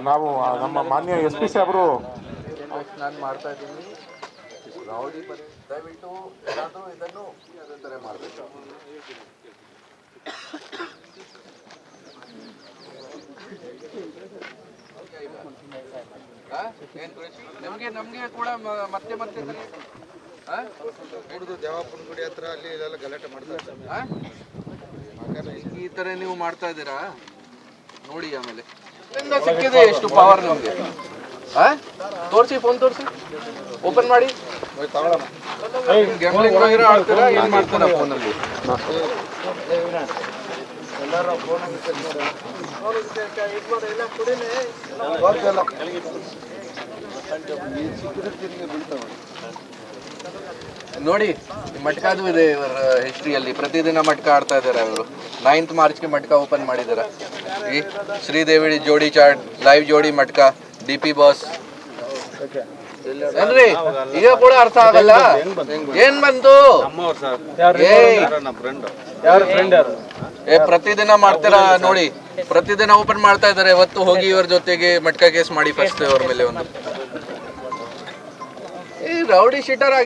ನಾವು ನಮ್ಮ ಮಾನ್ಯ ಎಸ್ ಪಿ ಸಾಹೇಬರು ನಾನು ಮಾಡ್ತಾ ಇದ್ದೀನಿ. ರೌಡಿ ದಯವಿಟ್ಟು ಏನಾದರೂ ಇದನ್ನು ಅದೇ ಮಾಡಬೇಕು. ನಮಗೆ ಕೂಡ ಮತ್ತೆ ಮತ್ತೆ ದೇವಾಪುರ ಗುಡಿ ಹತ್ರ ಅಲ್ಲಿ ಇದೆಲ್ಲ ಗಲಾಟೆ ಮಾಡ್ತಾರೆ. ಈ ತರ ನೀವು ಮಾಡ್ತಾ ಇದ್ದೀರಾ ನೋಡಿ. ಆಮೇಲೆ ಸಿಕ್ಕಿದೆ ಎಷ್ಟು ಪವರ್ ನಮ್ಗೆ. ತೋರಿಸಿ, ಫೋನ್ ತೋರಿಸಿ, ಓಪನ್ ಮಾಡಿ. ಗ್ಯಾಮ್ಲಿಂಗ್ ವಗೇರಾ ಆಡ್ತೀರಾ, ಏನ್ ಮಾಡ್ತೀರಾ ಫೋನಲ್ಲಿ? ನೋಡಿ ಮಟ್ಕಾದು ಇದೆ ಇವರ ಹಿಸ್ಟ್ರಿಯಲ್ಲಿ. ಪ್ರತಿದಿನ ಮಟ್ಕ ಆಡ್ತಾ ಇದ್ದಾರೆ ಅವರು. 9th ಮಾರ್ಚ್ಗೆ ಮಟ್ಕ ಓಪನ್ ಮಾಡಿದಾರ. ಈ ಶ್ರೀದೇವಿ ಜೋಡಿ ಚಾಟ್, ಲೈವ್ ಜೋಡಿ ಮಟ್ಕ, DP ಬಾಸ್ ಏನ್ರಿ ಈಗ ಕೂಡ ಅರ್ಥ ಆಗಲ್ಲ. ಏನ್ ಬಂತು? ಪ್ರತಿದಿನ ಮಾಡ್ತೀರಾ ನೋಡಿ. ಪ್ರತಿದಿನ ಓಪನ್ ಮಾಡ್ತಾ ಇದಾರೆ. ಇವತ್ತು ಹೋಗಿ ಇವ್ರ ಜೊತೆಗೆ ಮಟ್ಕ ಕೇಸ್ ಮಾಡಿ ಫಸ್ಟ್ ಅವ್ರ ಮೇಲೆ ಒಂದು. ಈ ರೌಡಿ ಶೀಟರ್